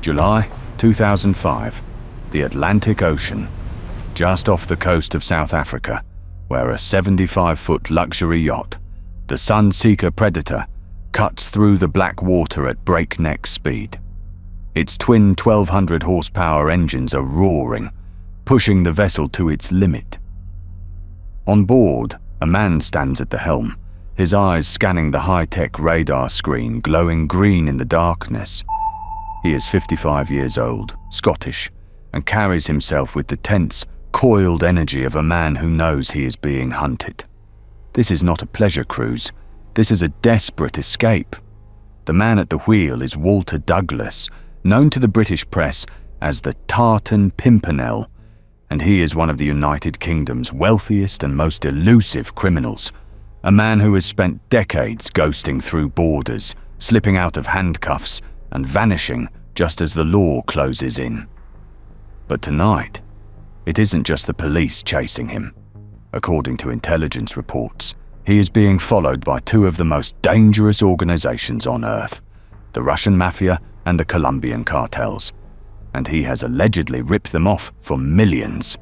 July 2005, the Atlantic Ocean, just off the coast of South Africa, where a 75-foot luxury yacht, the Sunseeker Predator, cuts through the black water at breakneck speed. Its twin 1,200 horsepower engines are roaring, pushing the vessel to its limit. On board, a man stands at the helm, his eyes scanning the high-tech radar screen glowing green in the darkness. He is 55 years old, Scottish, and carries himself with the tense, coiled energy of a man who knows he is being hunted. This is not a pleasure cruise. This is a desperate escape. The man at the wheel is Walter Douglas, known to the British press as the Tartan Pimpernel, and he is one of the United Kingdom's wealthiest and most elusive criminals, a man who has spent decades ghosting through borders, slipping out of handcuffs, and vanishing just as the law closes in. But tonight, it isn't just the police chasing him. According to intelligence reports, he is being followed by two of the most dangerous organizations on Earth, the Russian mafia and the Colombian cartels, and he has allegedly ripped them off for millions.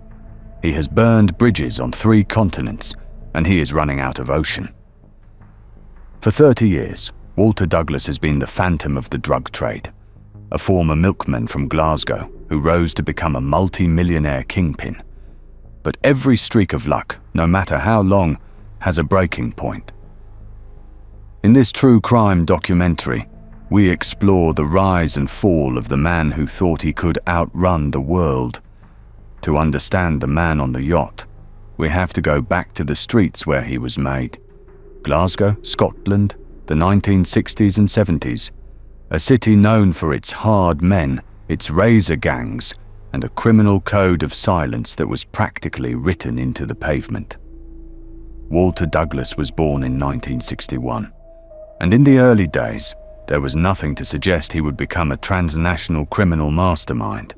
He has burned bridges on 3 continents, and he is running out of ocean. For 30 years, Walter Douglas has been the phantom of the drug trade, a former milkman from Glasgow who rose to become a multi-millionaire kingpin. But every streak of luck, no matter how long, has a breaking point. In this true crime documentary, we explore the rise and fall of the man who thought he could outrun the world. To understand the man on the yacht, we have to go back to the streets where he was made. Glasgow, Scotland, the 1960s and 70s, a city known for its hard men, its razor gangs, and a criminal code of silence that was practically written into the pavement. Walter Douglas was born in 1961, and in the early days, there was nothing to suggest he would become a transnational criminal mastermind.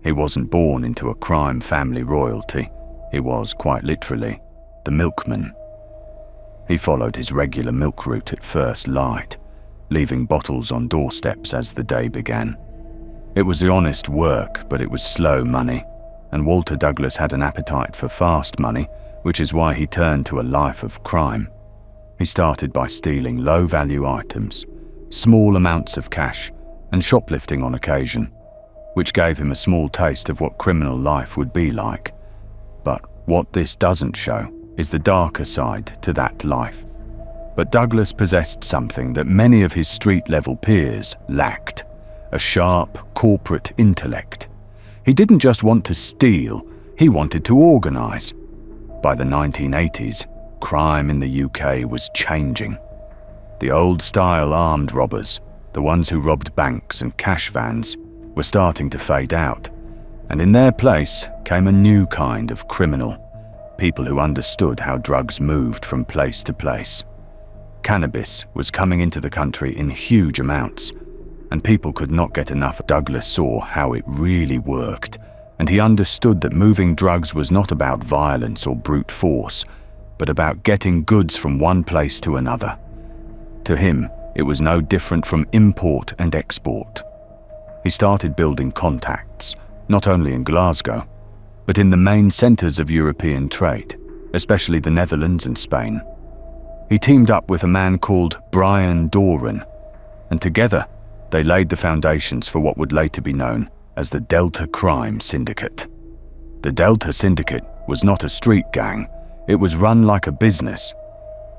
He wasn't born into a crime family royalty. He was, quite literally, the milkman. He followed his regular milk route at first light, leaving bottles on doorsteps as the day began. It was the honest work, but it was slow money, and Walter Douglas had an appetite for fast money, which is why he turned to a life of crime. He started by stealing low-value items, small amounts of cash, and shoplifting on occasion, which gave him a small taste of what criminal life would be like. But what this doesn't show is the darker side to that life. But Douglas possessed something that many of his street-level peers lacked: a sharp corporate intellect. He didn't just want to steal, he wanted to organize. By the 1980s, crime in the UK was changing. The old-style armed robbers, the ones who robbed banks and cash vans, were starting to fade out, and in their place came a new kind of criminal, people who understood how drugs moved from place to place. Cannabis was coming into the country in huge amounts, and people could not get enough. Douglas saw how it really worked, and he understood that moving drugs was not about violence or brute force, but about getting goods from one place to another. To him, it was no different from import and export. He started building contacts, not only in Glasgow, but in the main centres of European trade, especially the Netherlands and Spain. He teamed up with a man called Brian Doran, and together they laid the foundations for what would later be known as the Delta Crime Syndicate. The Delta Syndicate was not a street gang, it was run like a business.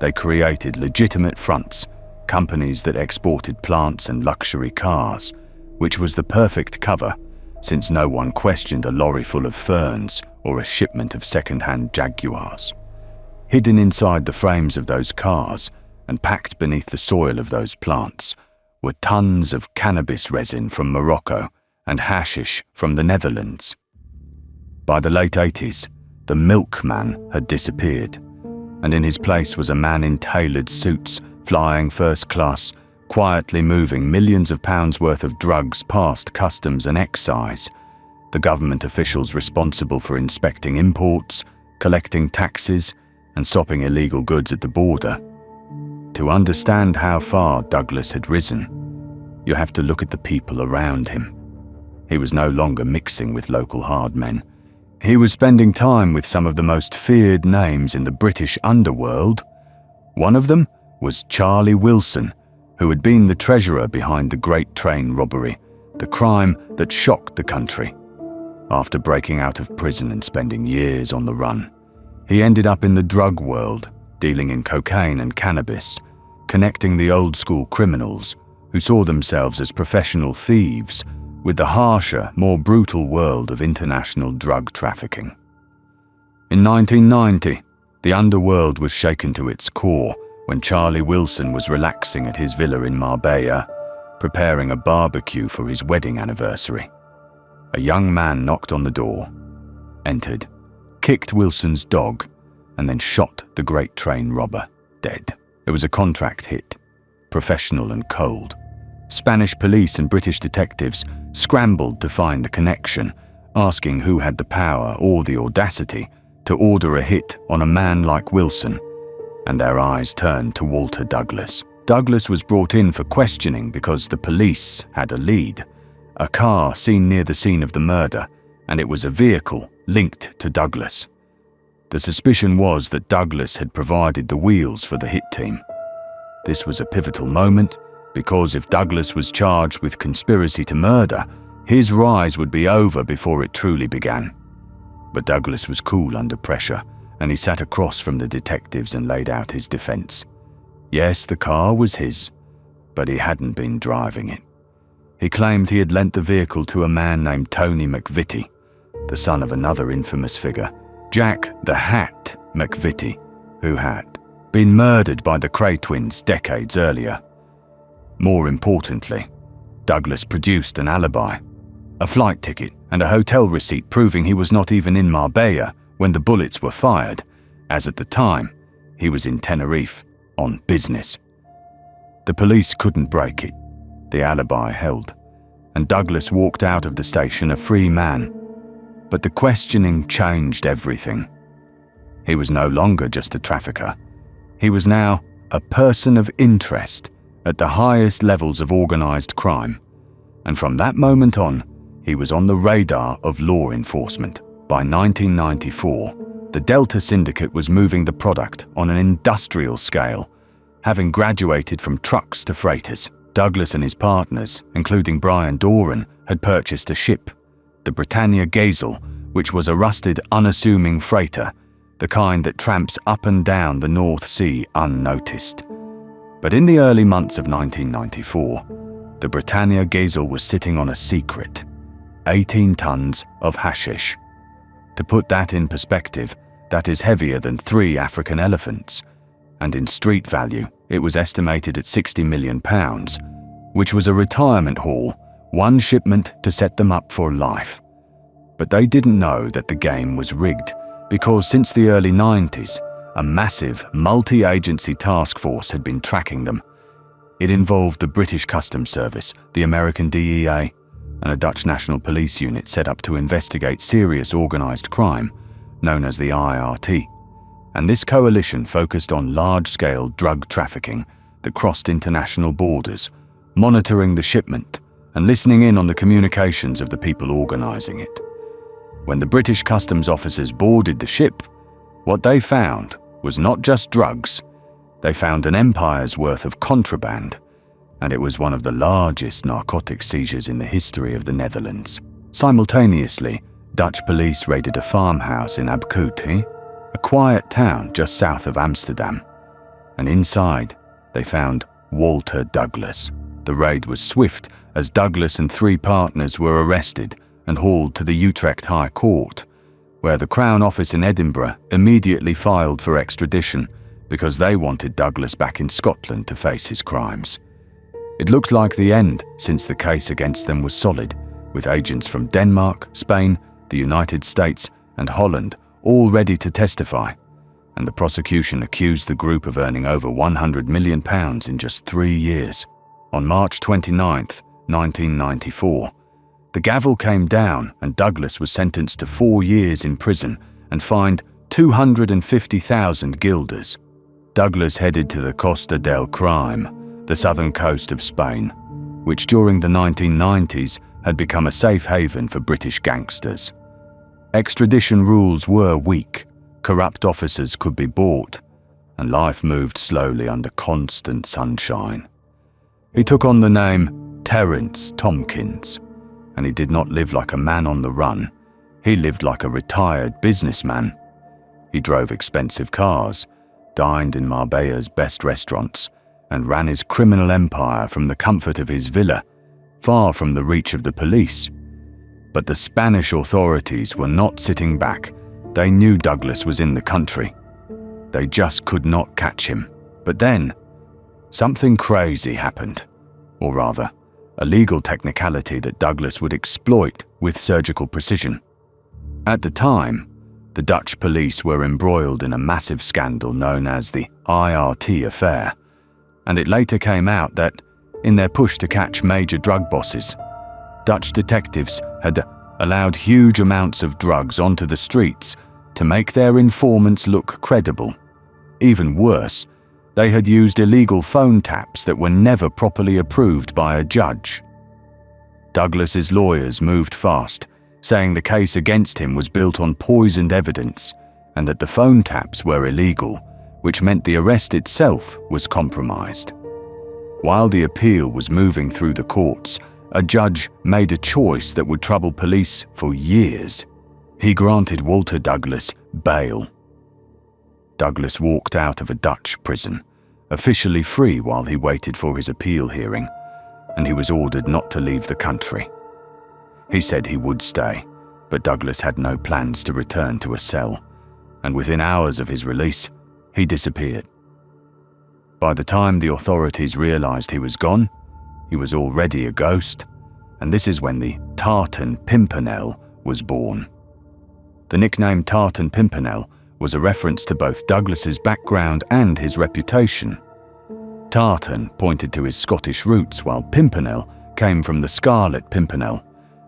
They created legitimate fronts, companies that exported plants and luxury cars, which was the perfect cover, since no one questioned a lorry full of ferns or a shipment of second-hand Jaguars. Hidden inside the frames of those cars and packed beneath the soil of those plants were tons of cannabis resin from Morocco and hashish from the Netherlands. By the late 80s, the milkman had disappeared, and in his place was a man in tailored suits, flying first class, quietly moving millions of pounds worth of drugs past customs and excise, the government officials responsible for inspecting imports, collecting taxes, and stopping illegal goods at the border. To understand how far Douglas had risen, you have to look at the people around him. He was no longer mixing with local hard men. He was spending time with some of the most feared names in the British underworld. One of them was Charlie Wilson, who had been the treasurer behind the Great Train Robbery, the crime that shocked the country. After breaking out of prison and spending years on the run, he ended up in the drug world, dealing in cocaine and cannabis, connecting the old-school criminals who saw themselves as professional thieves with the harsher, more brutal world of international drug trafficking. In 1990, the underworld was shaken to its core when Charlie Wilson was relaxing at his villa in Marbella, preparing a barbecue for his wedding anniversary. A young man knocked on the door, entered, kicked Wilson's dog, and then shot the Great Train robber dead. It was a contract hit, professional and cold. Spanish police and British detectives scrambled to find the connection, asking who had the power or the audacity to order a hit on a man like Wilson, and their eyes turned to Walter Douglas. Douglas was brought in for questioning because the police had a lead, a car seen near the scene of the murder, and it was a vehicle linked to Douglas. The suspicion was that Douglas had provided the wheels for the hit team. This was a pivotal moment because if Douglas was charged with conspiracy to murder, his rise would be over before it truly began. But Douglas was cool under pressure, and he sat across from the detectives and laid out his defense. Yes, the car was his, but he hadn't been driving it. He claimed he had lent the vehicle to a man named Tony McVitie, the son of another infamous figure, Jack the Hat McVitie, who had been murdered by the Cray twins decades earlier. More importantly, Douglas produced an alibi, a flight ticket and a hotel receipt proving he was not even in Marbella when the bullets were fired, as at the time he was in Tenerife on business. The police couldn't break it. The alibi held, and Douglas walked out of the station a free man. But the questioning changed everything. He was no longer just a trafficker. He was now a person of interest at the highest levels of organized crime. And from that moment on, he was on the radar of law enforcement. By 1994, the Delta Syndicate was moving the product on an industrial scale, having graduated from trucks to freighters. Douglas and his partners, including Brian Doran, had purchased a ship, the Britannia Gazelle, which was a rusted, unassuming freighter, the kind that tramps up and down the North Sea unnoticed. But in the early months of 1994, the Britannia Gazelle was sitting on a secret, 18 tons of hashish. To put that in perspective, that is heavier than 3 African elephants, and in street value, it was estimated at £60 million, which was a retirement haul, one shipment to set them up for life. But they didn't know that the game was rigged, because since the early 90s, a massive multi-agency task force had been tracking them. It involved the British Customs Service, the American DEA, and a Dutch National Police unit set up to investigate serious organised crime, known as the IRT. And this coalition focused on large-scale drug trafficking that crossed international borders, monitoring the shipment and listening in on the communications of the people organising it. When the British customs officers boarded the ship, what they found was not just drugs. They found an empire's worth of contraband, and it was one of the largest narcotic seizures in the history of the Netherlands. Simultaneously, Dutch police raided a farmhouse in Abkooti, a quiet town just south of Amsterdam, and inside they found Walter Douglas. The raid was swift as Douglas and 3 partners were arrested and hauled to the Utrecht High Court, where the Crown Office in Edinburgh immediately filed for extradition because they wanted Douglas back in Scotland to face his crimes. It looked like the end, since the case against them was solid, with agents from Denmark, Spain, the United States, and Holland all ready to testify, and the prosecution accused the group of earning over £100 million in just 3 years. On March 29, 1994, the gavel came down and Douglas was sentenced to 4 years in prison and fined 250,000 guilders. Douglas headed to the Costa del Crime, the southern coast of Spain, which during the 1990s had become a safe haven for British gangsters. Extradition rules were weak, corrupt officers could be bought, and life moved slowly under constant sunshine. He took on the name Terence Tompkins, and he did not live like a man on the run. He lived like a retired businessman. He drove expensive cars, dined in Marbella's best restaurants, and ran his criminal empire from the comfort of his villa, far from the reach of the police. But the Spanish authorities were not sitting back. They knew Douglas was in the country. They just could not catch him. But then, something crazy happened. Or rather, a legal technicality that Douglas would exploit with surgical precision. At the time, the Dutch police were embroiled in a massive scandal known as the IRT affair, and it later came out that, in their push to catch major drug bosses, Dutch detectives had allowed huge amounts of drugs onto the streets to make their informants look credible. Even worse, they had used illegal phone taps that were never properly approved by a judge. Douglas's lawyers moved fast, saying the case against him was built on poisoned evidence and that the phone taps were illegal, which meant the arrest itself was compromised. While the appeal was moving through the courts, a judge made a choice that would trouble police for years. He granted Walter Douglas bail. Douglas walked out of a Dutch prison, officially free while he waited for his appeal hearing, and he was ordered not to leave the country. He said he would stay, but Douglas had no plans to return to a cell, and within hours of his release, he disappeared. By the time the authorities realized he was gone, he was already a ghost, and this is when the tartan pimpernel was born. The nickname Tartan Pimpernel was a reference to both Douglas's background and his reputation. Tartan pointed to his Scottish roots, while Pimpernel came from the Scarlet Pimpernel,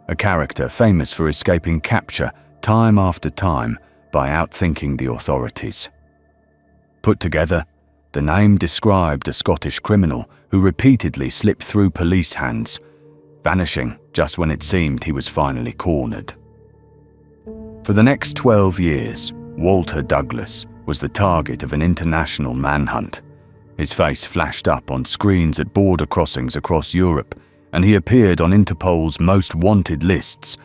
a character famous for escaping capture time after time by outthinking the authorities. Put together, the name described a Scottish criminal who repeatedly slipped through police hands, vanishing just when it seemed he was finally cornered. For the next 12 years, Walter Douglas was the target of an international manhunt. His face flashed up on screens at border crossings across Europe, and he appeared on Interpol's most wanted lists,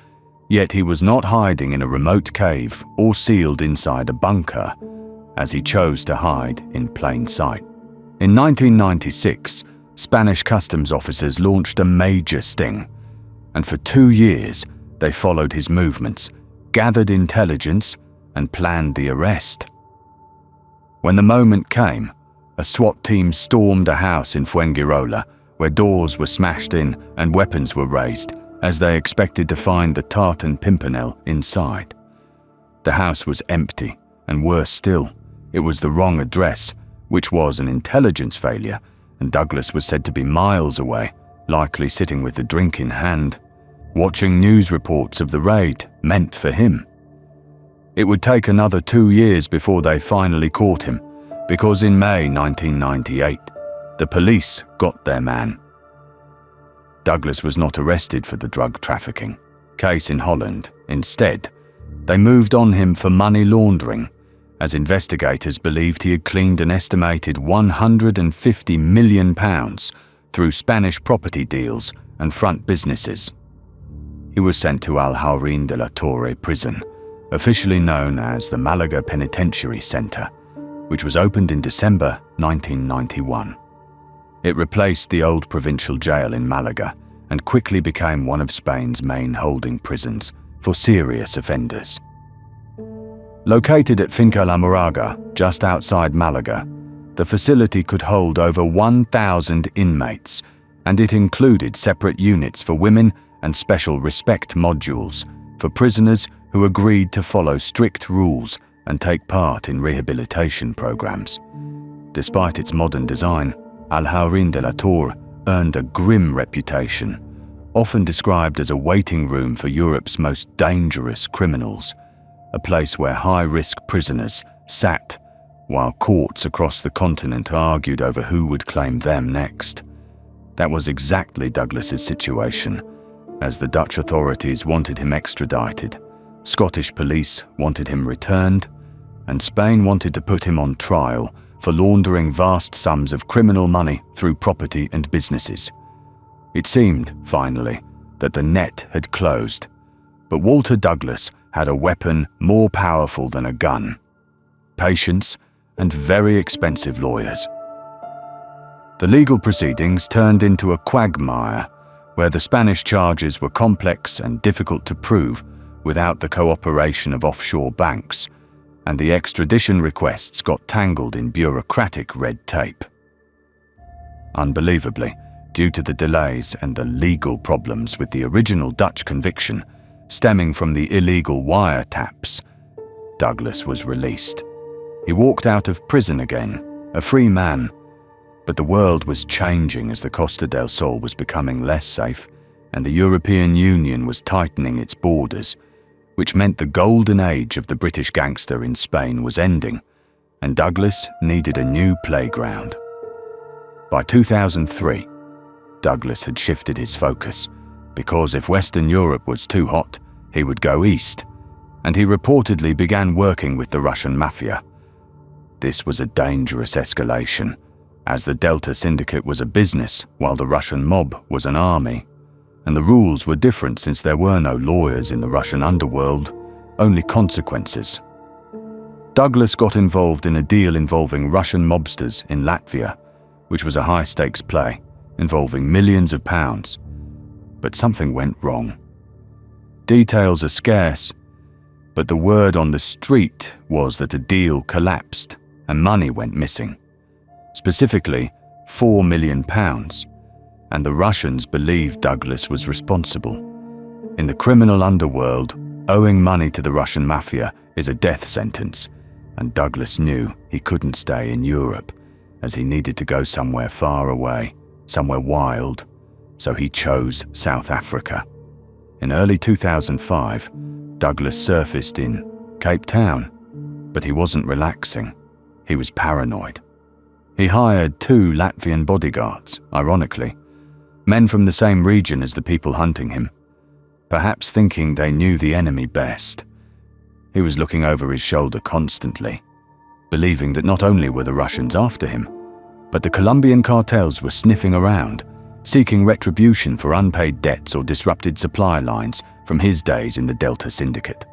yet he was not hiding in a remote cave or sealed inside a bunker, as he chose to hide in plain sight. In 1996, Spanish customs officers launched a major sting, and for 2 years they followed his movements, gathered intelligence, and planned the arrest. When the moment came, a SWAT team stormed a house in Fuengirola, where doors were smashed in and weapons were raised, as they expected to find the Tartan Pimpernel inside. The house was empty, and worse still, it was the wrong address, which was an intelligence failure, and Douglas was said to be miles away, likely sitting with a drink in hand, watching news reports of the raid meant for him. It would take another 2 years before they finally caught him, because in May 1998, the police got their man. Douglas was not arrested for the drug trafficking case in Holland. Instead, they moved on him for money laundering, as investigators believed he had cleaned an estimated £150 million through Spanish property deals and front businesses. He was sent to Alhaurín de la Torre prison, officially known as the Malaga Penitentiary Center, which was opened in December 1991. It replaced the old provincial jail in Malaga and quickly became one of Spain's main holding prisons for serious offenders. Located at Finca La Moraga, just outside Malaga, the facility could hold over 1,000 inmates, and it included separate units for women and special respect modules for prisoners who agreed to follow strict rules and take part in rehabilitation programs. Despite its modern design, Alhaurín de la Torre earned a grim reputation, often described as a waiting room for Europe's most dangerous criminals, a place where high-risk prisoners sat while courts across the continent argued over who would claim them next. That was exactly Douglas's situation, as the Dutch authorities wanted him extradited, Scottish police wanted him returned, and Spain wanted to put him on trial for laundering vast sums of criminal money through property and businesses. It seemed, finally, that the net had closed, but Walter Douglas had a weapon more powerful than a gun: patience and very expensive lawyers. The legal proceedings turned into a quagmire where the Spanish charges were complex and difficult to prove without the cooperation of offshore banks, and the extradition requests got tangled in bureaucratic red tape. Unbelievably, due to the delays and the legal problems with the original Dutch conviction stemming from the illegal wiretaps, Douglas was released. He walked out of prison again, a free man, but the world was changing as the Costa del Sol was becoming less safe and the European Union was tightening its borders, which meant the golden age of the British gangster in Spain was ending, and Douglas needed a new playground. By 2003, Douglas had shifted his focus, because if Western Europe was too hot, he would go east, and he reportedly began working with the Russian mafia. This was a dangerous escalation, as the Delta Syndicate was a business while the Russian mob was an army, and the rules were different since there were no lawyers in the Russian underworld, only consequences. Douglas got involved in a deal involving Russian mobsters in Latvia, which was a high-stakes play involving millions of pounds, but something went wrong. Details are scarce, but the word on the street was that a deal collapsed and money went missing. Specifically, £4 million, and the Russians believed Douglas was responsible. In the criminal underworld, owing money to the Russian mafia is a death sentence, and Douglas knew he couldn't stay in Europe, as he needed to go somewhere far away, somewhere wild, so he chose South Africa. In early 2005, Douglas surfaced in Cape Town, but he wasn't relaxing. He was paranoid. He hired 2 Latvian bodyguards, ironically, men from the same region as the people hunting him, perhaps thinking they knew the enemy best. He was looking over his shoulder constantly, believing that not only were the Russians after him, but the Colombian cartels were sniffing around, seeking retribution for unpaid debts or disrupted supply lines from his days in the Delta Syndicate.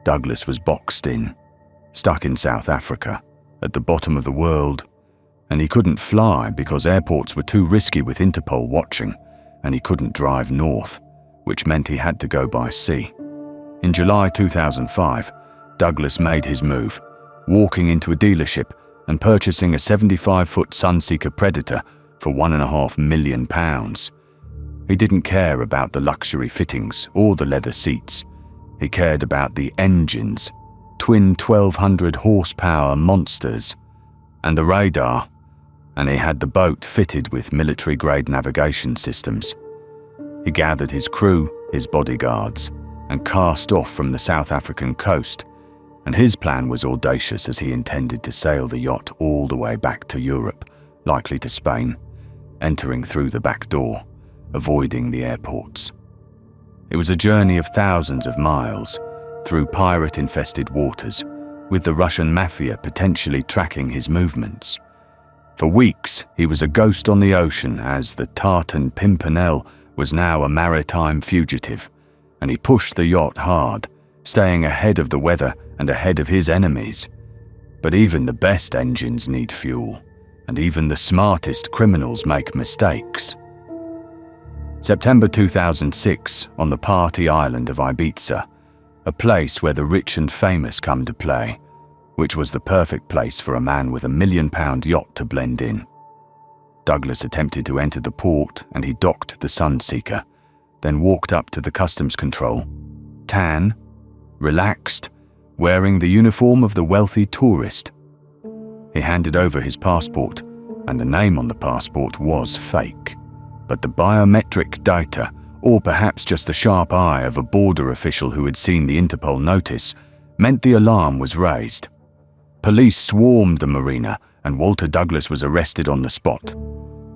Douglas was boxed in, stuck in South Africa, at the bottom of the world, and he couldn't fly because airports were too risky with Interpol watching, and he couldn't drive north, which meant he had to go by sea. In July 2005, Douglas made his move, walking into a dealership and purchasing a 75-foot Sunseeker Predator for £1.5 million. He didn't care about the luxury fittings or the leather seats. He cared about the engines, twin 1,200 horsepower monsters, and the radar, and he had the boat fitted with military-grade navigation systems. He gathered his crew, his bodyguards, and cast off from the South African coast, and his plan was audacious as he intended to sail the yacht all the way back to Europe, likely to Spain, entering through the back door, avoiding the airports. It was a journey of thousands of miles, through pirate-infested waters, with the Russian mafia potentially tracking his movements. For weeks, he was a ghost on the ocean as the tartan Pimpernel was now a maritime fugitive, and he pushed the yacht hard, staying ahead of the weather and ahead of his enemies. But even the best engines need fuel, and even the smartest criminals make mistakes. September 2006, on the party island of Ibiza, a place where the rich and famous come to play, which was the perfect place for a man with £1 million yacht to blend in. Douglas attempted to enter the port and he docked the Sunseeker, then walked up to the customs control, tan, relaxed, wearing the uniform of the wealthy tourist. He handed over his passport, and the name on the passport was fake, but the biometric data, or perhaps just the sharp eye of a border official who had seen the Interpol notice, meant the alarm was raised. Police swarmed the marina and Walter Douglas was arrested on the spot.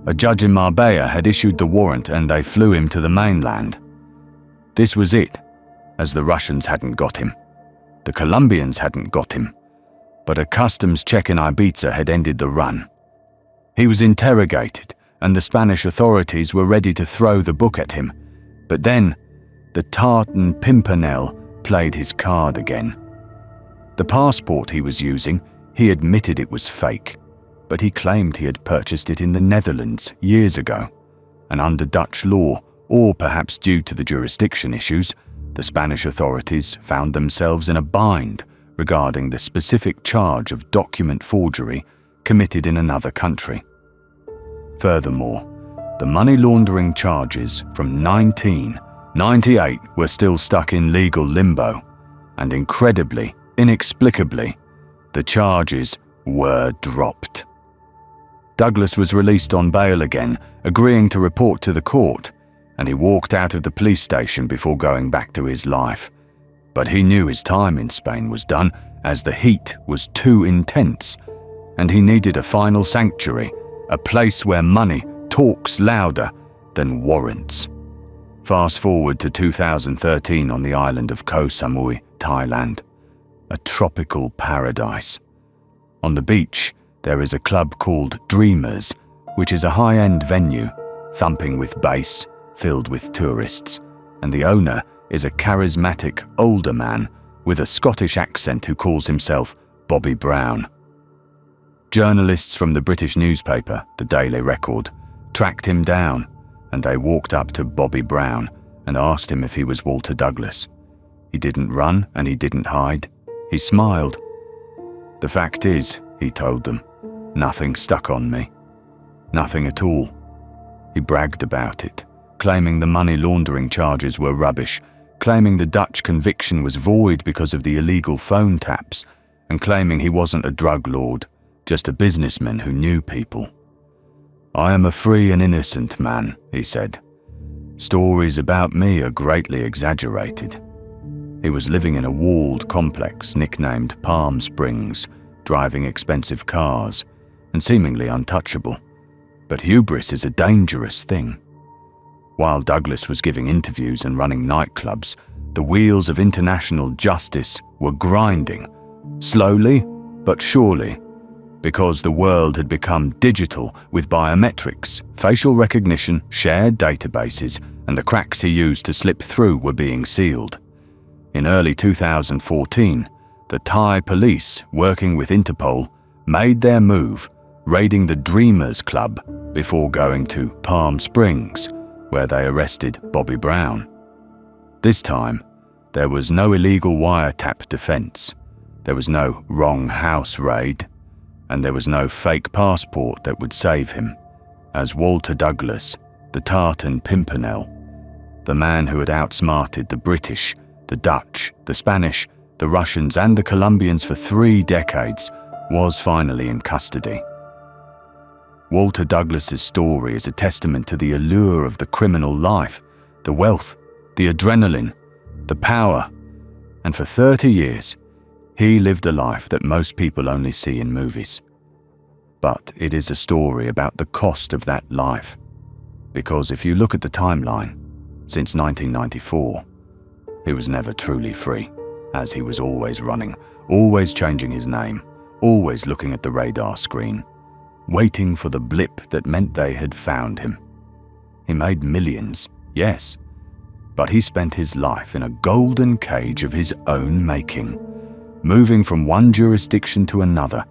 A judge in Marbella had issued the warrant and they flew him to the mainland. This was it, as the Russians hadn't got him. The Colombians hadn't got him, but a customs check in Ibiza had ended the run. He was interrogated and the Spanish authorities were ready to throw the book at him, but then the tartan pimpernel played his card again. The passport he was using, he admitted it was fake, but he claimed he had purchased it in the Netherlands years ago, and under Dutch law, or perhaps due to the jurisdiction issues, the Spanish authorities found themselves in a bind regarding the specific charge of document forgery committed in another country. Furthermore, the money laundering charges from 1998 were still stuck in legal limbo, and incredibly, inexplicably, the charges were dropped. Douglas was released on bail again, agreeing to report to the court, and he walked out of the police station before going back to his life. But he knew his time in Spain was done, as the heat was too intense, and he needed a final sanctuary, a place where money talks louder than warrants. Fast forward to 2013 on the island of Koh Samui, Thailand, a tropical paradise. On the beach, there is a club called Dreamers, which is a high-end venue, thumping with bass, filled with tourists, and the owner is a charismatic older man with a Scottish accent who calls himself Bobby Brown. Journalists from the British newspaper, the Daily Record, tracked him down, and they walked up to Bobby Brown and asked him if he was Walter Douglas. He didn't run and he didn't hide. He smiled. "The fact is," he told them, "nothing stuck on me. Nothing at all." He bragged about it, claiming the money laundering charges were rubbish, claiming the Dutch conviction was void because of the illegal phone taps, and claiming he wasn't a drug lord, just a businessman who knew people. "I am a free and innocent man," he said. "Stories about me are greatly exaggerated." He was living in a walled complex nicknamed Palm Springs, driving expensive cars, and seemingly untouchable. But hubris is a dangerous thing. While Douglas was giving interviews and running nightclubs, the wheels of international justice were grinding, slowly but surely, because the world had become digital with biometrics, facial recognition, shared databases, and the cracks he used to slip through were being sealed. In early 2014, the Thai police, working with Interpol, made their move, raiding the Dreamers Club before going to Palm Springs, where they arrested Bobby Brown. This time, there was no illegal wiretap defense, there was no wrong house raid, and there was no fake passport that would save him, as Walter Douglas, the tartan pimpernel, the man who had outsmarted the British, the Dutch, the Spanish, the Russians and the Colombians for 3 decades, was finally in custody. Walter Douglas's story is a testament to the allure of the criminal life, the wealth, the adrenaline, the power, and for 30 years, he lived a life that most people only see in movies. But it is a story about the cost of that life, because if you look at the timeline, since 1994, he was never truly free, as he was always running, always changing his name, always looking at the radar screen, waiting for the blip that meant they had found him. He made millions, yes, but he spent his life in a golden cage of his own making, moving from one jurisdiction to another,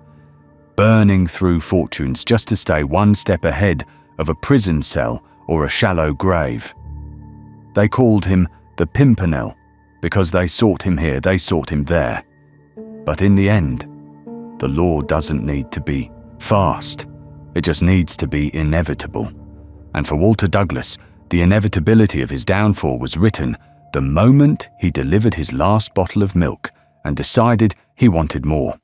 burning through fortunes just to stay one step ahead of a prison cell or a shallow grave. They called him the Pimpernel because they sought him here, they sought him there. But in the end, the law doesn't need to be fast, it just needs to be inevitable. And for Walter Douglas, the inevitability of his downfall was written the moment he delivered his last bottle of milk and decided he wanted more.